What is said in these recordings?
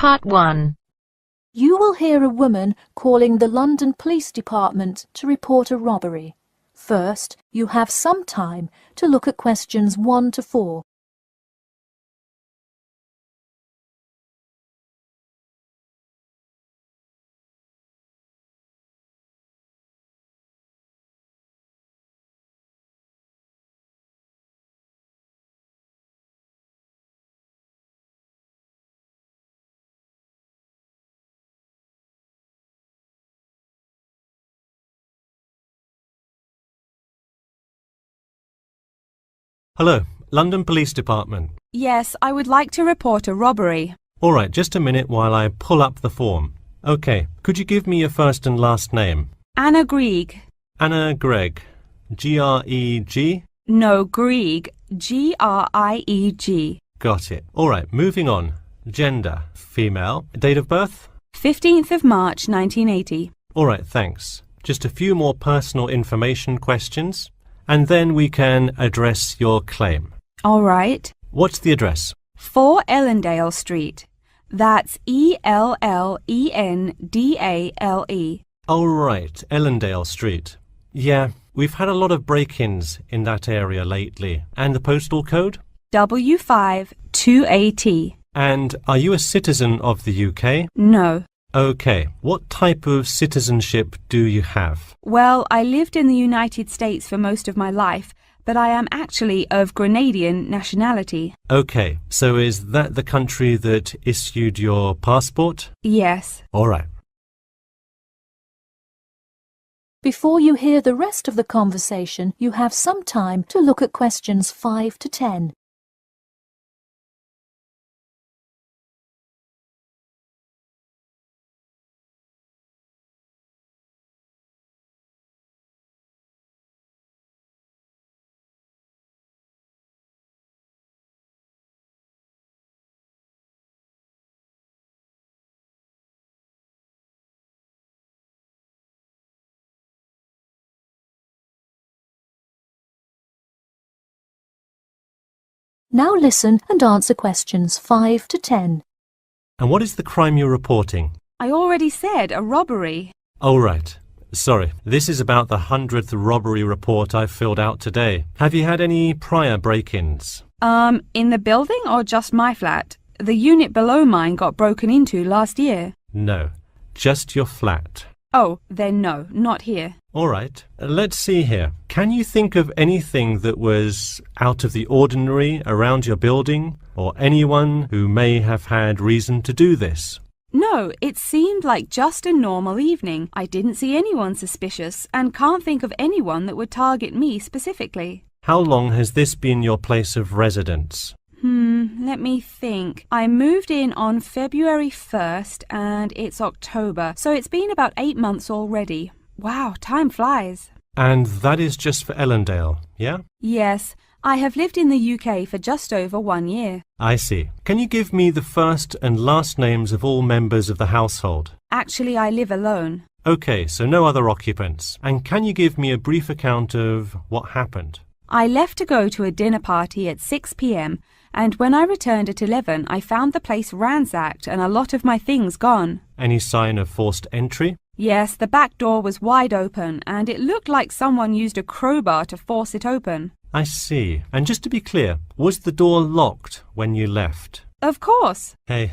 Part 1. You will hear a woman calling the London Police Department to report a robbery. First, you have some time to look at questions 1 to 4. Hello, London Police Department. Yes, I would like to report a robbery. All right, just a minute while I pull up the form. OK, could you give me your first and last name? Anna Grieg. Anna Gregg. G-R-E-G? No, Grieg. G-R-I-E-G. Got it. All right, moving on. Gender, female. Date of birth? 15th of March, 1980. All right, thanks. Just a few more personal information questions, and then we can address your claim. All right. What's the address? 4 Ellendale Street. That's E-L-L-E-N-D-A-L-E. Oh, right, Ellendale Street. Yeah, we've had a lot of break-ins in that area lately. And the postal code? W5 2AT. And are you a citizen of the UK? No. OK. What type of citizenship do you have? Well, I lived in the United States for most of my life, but I am actually of Grenadian nationality. OK. So is that the country that issued your passport? Yes. All right. Before you hear the rest of the conversation, you have some time to look at questions 5 to 10. Now listen and answer questions 5 to 10. And what is the crime you're reporting? I already said a robbery. Oh, right. Sorry, this is about the 100th robbery report I've filled out today. Have you had any prior break-ins? In the building or just my flat? The unit below mine got broken into last year. No, just your flat. Oh, then no, not here. All right, let's see here. Can you think of anything that was out of the ordinary around your building, or anyone who may have had reason to do this? No, it seemed like just a normal evening. I didn't see anyone suspicious and can't think of anyone that would target me specifically. How long has this been your place of residence? Let me think. I moved in on February 1st and it's October, so it's been about 8 months already. Wow, time flies. And that is just for Ellendale, yeah? Yes, I have lived in the UK for just over 1 year. I see. Can you give me the first and last names of all members of the household? Actually, I live alone. OK, so no other occupants. And can you give me a brief account of what happened? I left to go to a dinner party at 6 p.m. and when I returned at 11, I found the place ransacked and a lot of my things gone. Any sign of forced entry? Yes, the back door was wide open and it looked like someone used a crowbar to force it open. I see. And just to be clear, was the door locked when you left? Of course. Hey,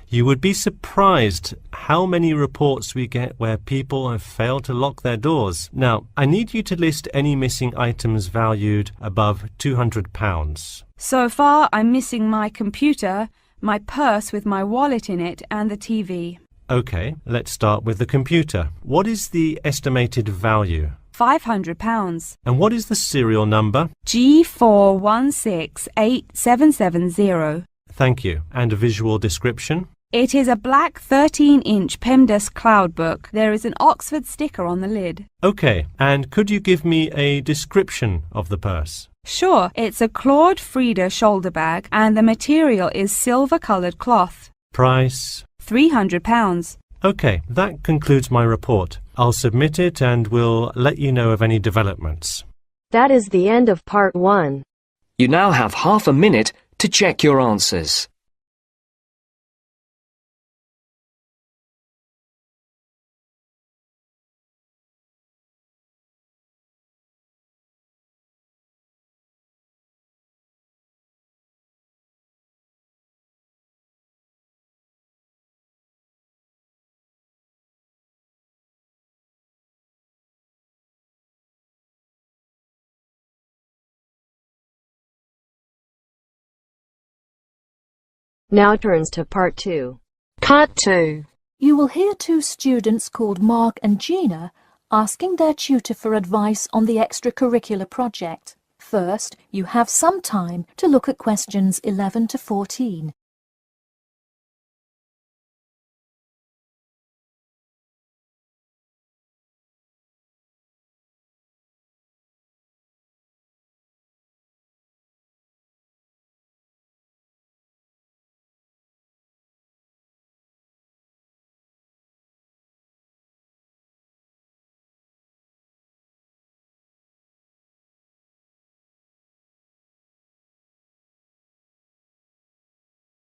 you would be surprised how many reports we get where people have failed to lock their doors. Now, I need you to list any missing items valued above £200. So far, I'm missing my computer, my purse with my wallet in it, and the TV. OK, let's start with the computer. What is the estimated value? £500. And what is the serial number? G41687770. Thank you. And a visual description? It is a black 13-inch PEMDAS cloud book. There is an Oxford sticker on the lid. OK, and could you give me a description of the purse? Sure, it's a Claude Frieda shoulder bag and the material is silver-coloured cloth. Price? £300. OK, that concludes my report. I'll submit it and we'll let you know of any developments. That is the end of Part 1. You now have half a minute to check your answers. Now turns to part 2. Part 2. You will hear two students called Mark and Gina asking their tutor for advice on the extracurricular project. First, you have some time to look at questions 11 to 14.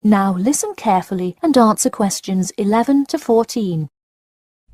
Now listen carefully and answer questions 11 to 14.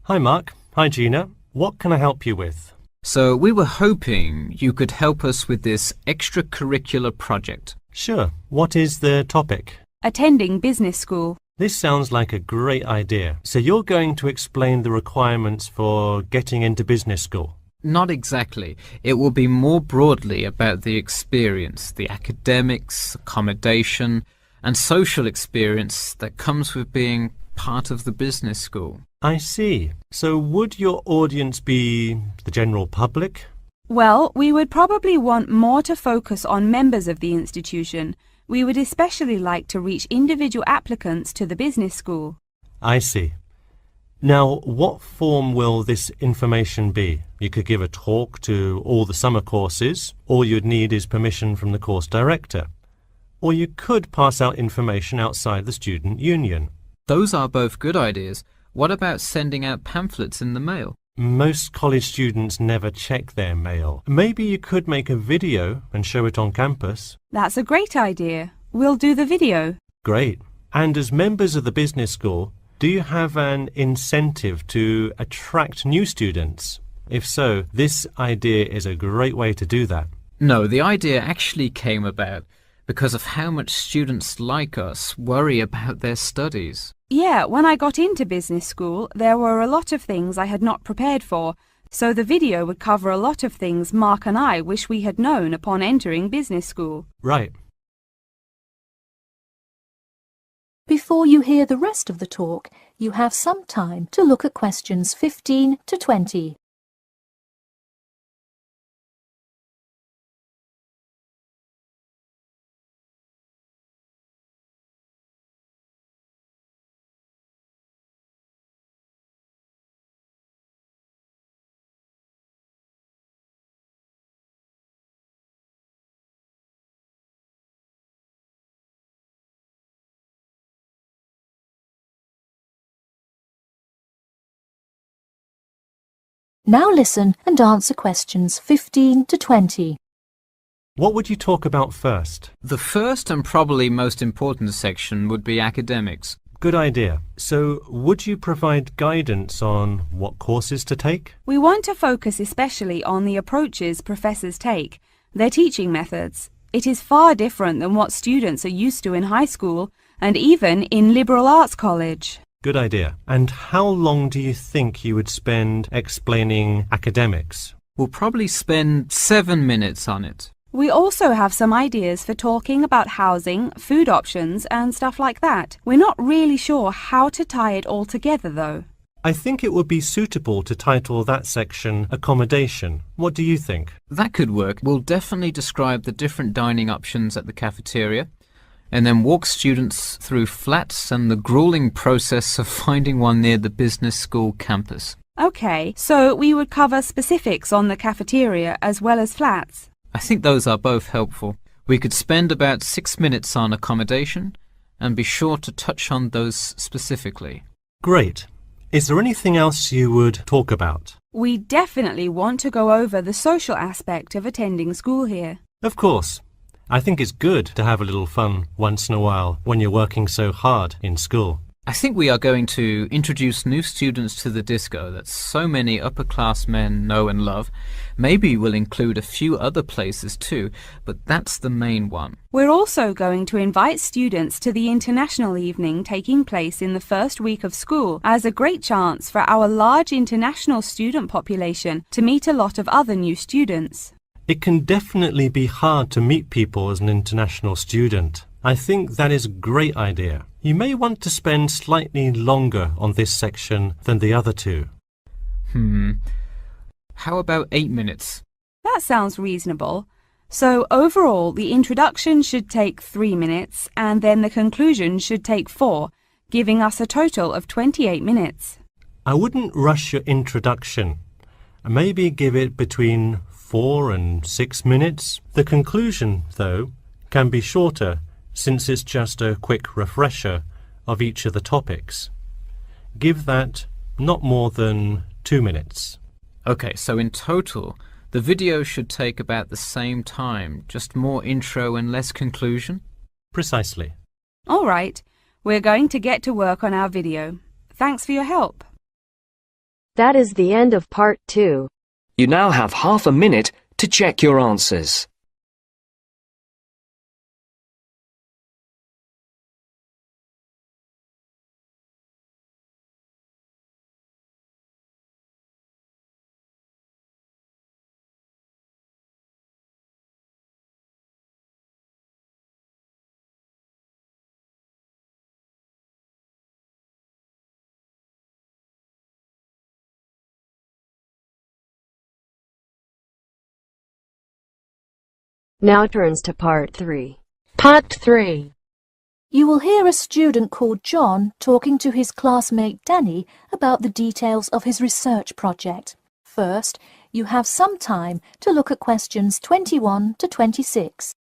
Hi Mark. Hi Gina. What can I help you with? So we were hoping you could help us with this extracurricular project. Sure. What is the topic? Attending business school. This sounds like a great idea. So you're going to explain the requirements for getting into business school? Not exactly. It will be more broadly about the experience, the academics, accommodation, and social experience that comes with being part of the business school. I see. So would your audience be the general public? Well, we would probably want more to focus on members of the institution. We would especially like to reach individual applicants to the business school. I see. Now, what form will this information be? You could give a talk to all the summer courses. All you'd need is permission from the course director. Or you could pass out information outside the student union. Those are both good ideas. What about sending out pamphlets in the mail? Most college students never check their mail. Maybe you could make a video and show it on campus. That's a great idea. We'll do the video. Great. And as members of the business school, do you have an incentive to attract new students? If so, this idea is a great way to do that. No, the idea actually came about because of how much students like us worry about their studies. Yeah, when I got into business school, there were a lot of things I had not prepared for, so the video would cover a lot of things Mark and I wish we had known upon entering business school. Right. Before you hear the rest of the talk, you have some time to look at questions 15 to 20. Now listen and answer questions 15 to 20. What would you talk about first? The first and probably most important section would be academics. Good idea. So, would you provide guidance on what courses to take? We want to focus especially on the approaches professors take, their teaching methods. It is far different than what students are used to in high school and even in liberal arts college. Good idea. And how long do you think you would spend explaining academics? We'll probably spend 7 minutes on it. We also have some ideas for talking about housing, food options and stuff like that. We're not really sure how to tie it all together though. I think it would be suitable to title that section Accommodation. What do you think? That could work. We'll definitely describe the different dining options at the cafeteria and then walk students through flats and the grueling process of finding one near the business school campus. Okay, so we would cover specifics on the cafeteria as well as flats. I think those are both helpful. We could spend about 6 minutes on accommodation and be sure to touch on those specifically. Great. Is there anything else you would talk about? We definitely want to go over the social aspect of attending school here. Of course. I think it's good to have a little fun once in a while when you're working so hard in school. I think we are going to introduce new students to the disco that so many upper-class men know and love. Maybe we'll include a few other places too, but that's the main one. We're also going to invite students to the international evening taking place in the first week of school as a great chance for our large international student population to meet a lot of other new students. It can definitely be hard to meet people as an international student. I think that is a great idea. You may want to spend slightly longer on this section than the other two. How about 8 minutes? That sounds reasonable. So overall, the introduction should take 3 minutes and then the conclusion should take 4, giving us a total of 28 minutes. I wouldn't rush your introduction. Maybe give it between 4 and 6 minutes. The conclusion, though, can be shorter since it's just a quick refresher of each of the topics. Give that not more than 2 minutes. Okay, so in total, the video should take about the same time, just more intro and less conclusion? Precisely. All right, we're going to get to work on our video. Thanks for your help. That is the end of part 2. You now have half a minute to check your answers. Now turns to part 3. Part 3. You will hear a student called John talking to his classmate Danny about the details of his research project. First, you have some time to look at questions 21 to 26.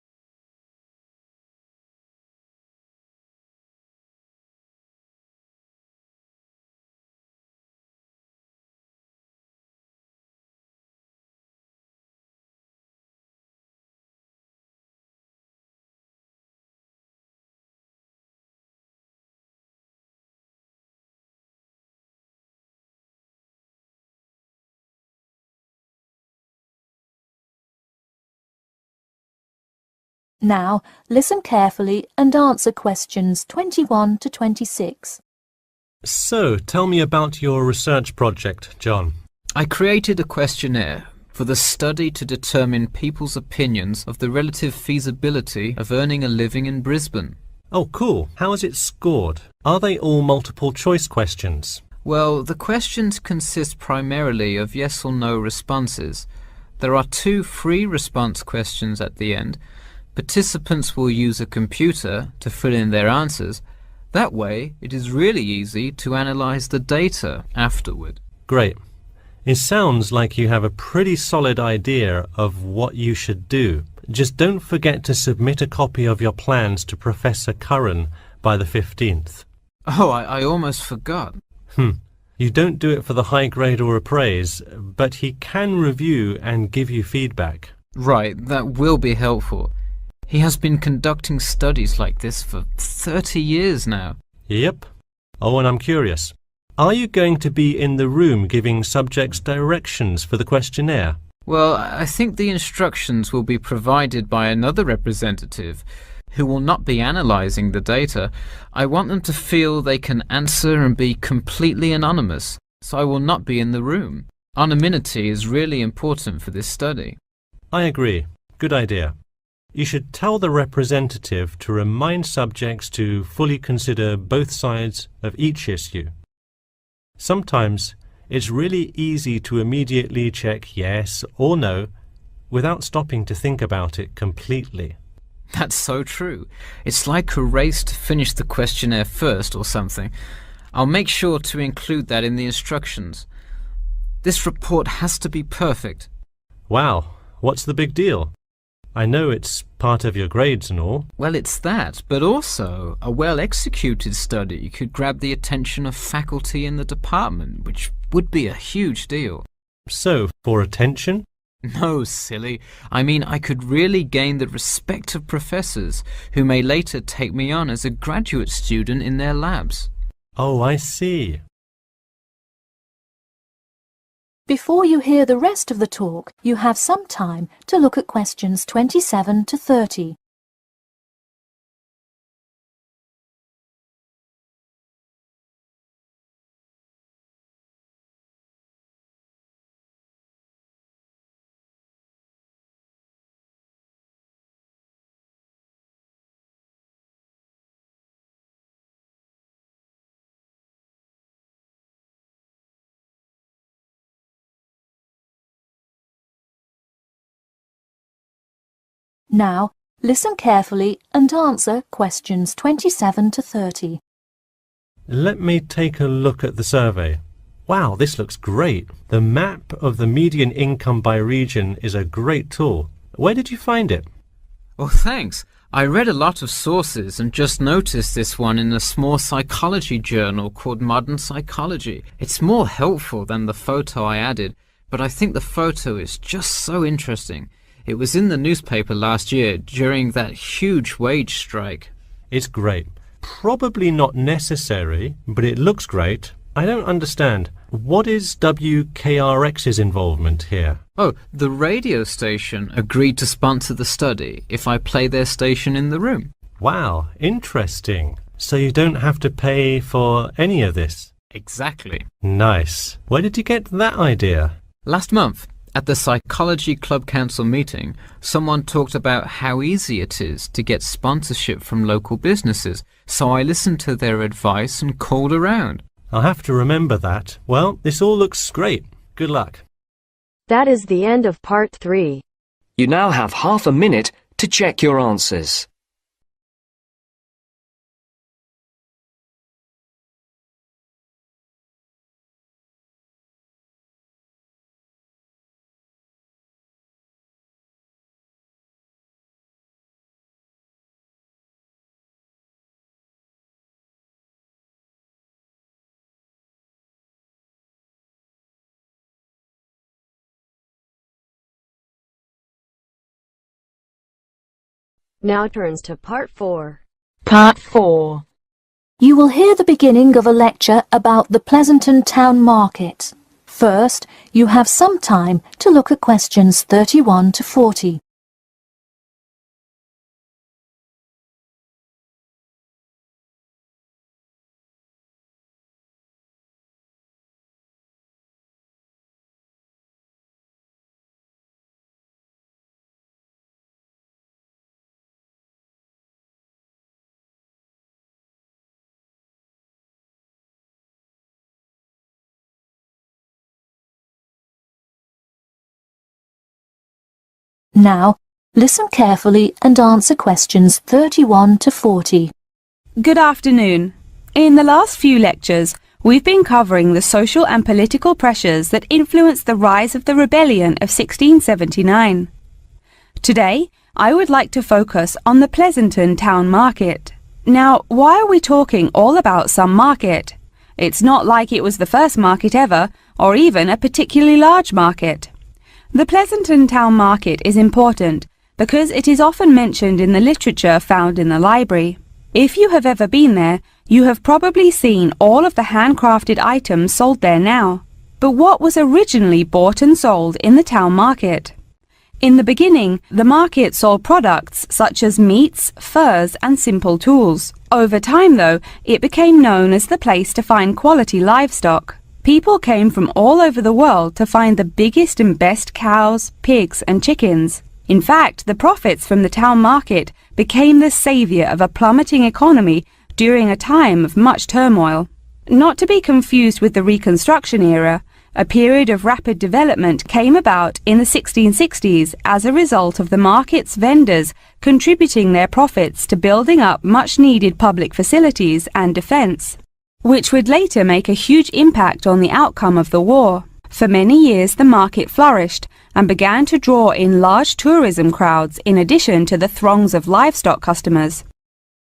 Now, listen carefully and answer questions 21 to 26. So, tell me about your research project, John. I created a questionnaire for the study to determine people's opinions of the relative feasibility of earning a living in Brisbane. Oh, cool. How is it scored? Are they all multiple choice questions? Well, the questions consist primarily of yes or no responses. There are 2 free response questions at the end. Participants will use a computer to fill in their answers. That way, it is really easy to analyze the data afterward. Great. It sounds like you have a pretty solid idea of what you should do. Just don't forget to submit a copy of your plans to Professor Curran by the 15th. Oh, I almost forgot. You don't do it for the high grade or a praise, but he can review and give you feedback. Right, that will be helpful. He has been conducting studies like this for 30 years now. Yep. Oh, and I'm curious. Are you going to be in the room giving subjects directions for the questionnaire? Well, I think the instructions will be provided by another representative who will not be analysing the data. I want them to feel they can answer and be completely anonymous, so I will not be in the room. Anonymity is really important for this study. I agree. Good idea. You should tell the representative to remind subjects to fully consider both sides of each issue. Sometimes it's really easy to immediately check yes or no without stopping to think about it completely. That's so true. It's like a race to finish the questionnaire first or something. I'll make sure to include that in the instructions. This report has to be perfect. Wow, what's the big deal? I know it's part of your grades and all. Well, it's that, but also a well-executed study could grab the attention of faculty in the department, which would be a huge deal. So, for attention? No, silly. I mean, I could really gain the respect of professors who may later take me on as a graduate student in their labs. Oh, I see. Before you hear the rest of the talk, you have some time to look at questions 27 to 30. Now, listen carefully and answer questions 27 to 30. Let me take a look at the survey. Wow, this looks great. The map of the median income by region is a great tool. Where did you find it? Oh, thanks. I read a lot of sources and just noticed this one in a small psychology journal called Modern Psychology. It's more helpful than the photo I added, but I think the photo is just so interesting. It was in the newspaper last year during that huge wage strike. It's great. Probably not necessary, but it looks great. I don't understand. What is WKRX's involvement here? Oh, the radio station agreed to sponsor the study if I play their station in the room. Wow, interesting. So you don't have to pay for any of this? Exactly. Nice. Where did you get that idea? Last month, at the Psychology Club Council meeting, someone talked about how easy it is to get sponsorship from local businesses, so I listened to their advice and called around. I'll have to remember that. Well, this all looks great. Good luck. That is the end of part 3. You now have half a minute to check your answers. Now turns to part 4. Part 4. You will hear the beginning of a lecture about the Pleasanton Town Market. First, you have some time to look at questions 31 to 40. Now, listen carefully and answer questions 31 to 40. Good afternoon. In the last few lectures, we've been covering the social and political pressures that influenced the rise of the rebellion of 1679. Today, I would like to focus on the Pleasanton Town Market. Now, why are we talking all about some market? It's not like it was the first market ever, or even a particularly large market. The Pleasanton Town Market is important because it is often mentioned in the literature found in the library. If you have ever been there, you have probably seen all of the handcrafted items sold there now. But what was originally bought and sold in the town market? In the beginning, the market sold products such as meats, furs, and simple tools. Over time, though, it became known as the place to find quality livestock. People came from all over the world to find the biggest and best cows, pigs, and chickens. In fact, the profits from the town market became the savior of a plummeting economy during a time of much turmoil. Not to be confused with the Reconstruction era, a period of rapid development came about in the 1660s as a result of the market's vendors contributing their profits to building up much-needed public facilities and defense, which would later make a huge impact on the outcome of the war. For many years, the market flourished and began to draw in large tourism crowds in addition to the throngs of livestock customers.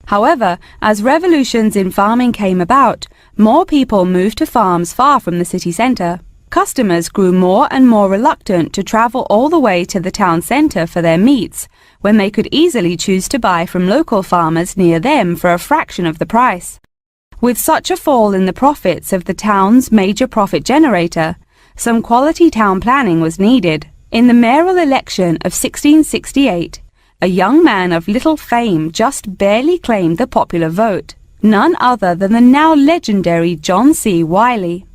However, as revolutions in farming came about, more people moved to farms far from the city centre. Customers grew more and more reluctant to travel all the way to the town centre for their meats, when they could easily choose to buy from local farmers near them for a fraction of the price. With such a fall in the profits of the town's major profit generator, some quality town planning was needed. In the mayoral election of 1668, a young man of little fame just barely claimed the popular vote, none other than the now legendary John C. Wiley.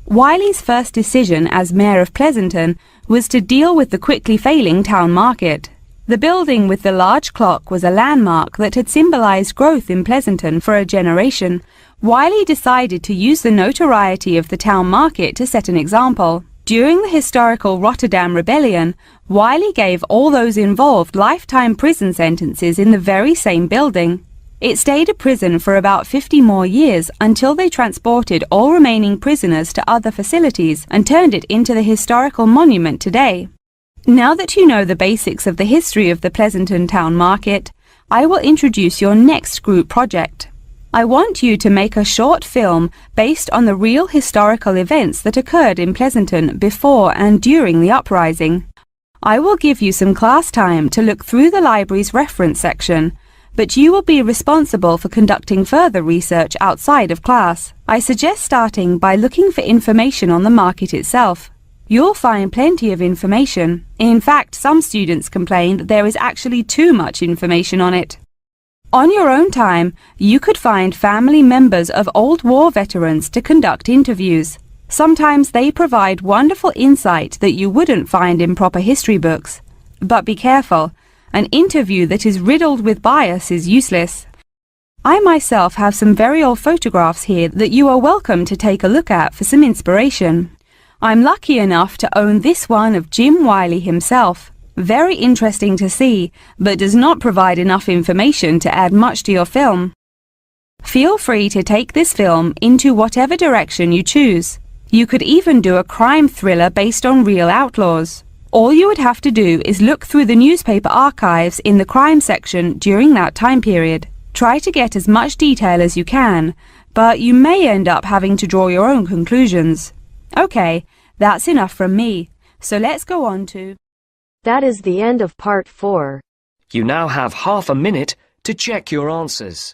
Wiley's first decision as mayor of Pleasanton was to deal with the quickly failing town market. The building with the large clock was a landmark that had symbolized growth in Pleasanton for a generation. Wiley decided to use the notoriety of the town market to set an example. During the historical Rotterdam Rebellion, Wiley gave all those involved lifetime prison sentences in the very same building. It stayed a prison for about 50 more years until they transported all remaining prisoners to other facilities and turned it into the historical monument today. Now that you know the basics of the history of the Pleasanton Town Market, I will introduce your next group project. I want you to make a short film based on the real historical events that occurred in Pleasanton before and during the uprising. I will give you some class time to look through the library's reference section, but you will be responsible for conducting further research outside of class. I suggest starting by looking for information on the market itself. You'll find plenty of information. In fact, some students complain that there is actually too much information on it. On your own time, you could find family members of old war veterans to conduct interviews. Sometimes they provide wonderful insight that you wouldn't find in proper history books. But be careful, an interview that is riddled with bias is useless. I myself have some very old photographs here that you are welcome to take a look at for some inspiration. I'm lucky enough to own this one of Jim Wiley himself. Very interesting to see, but does not provide enough information to add much to your film. Feel free to take this film into whatever direction you choose. You could even do a crime thriller based on real outlaws. All you would have to do is look through the newspaper archives in the crime section during that time period. Try to get as much detail as you can, but you may end up having to draw your own conclusions. Okay, that's enough from me, so let's go on to... That is the end of part 4. You now have half a minute to check your answers.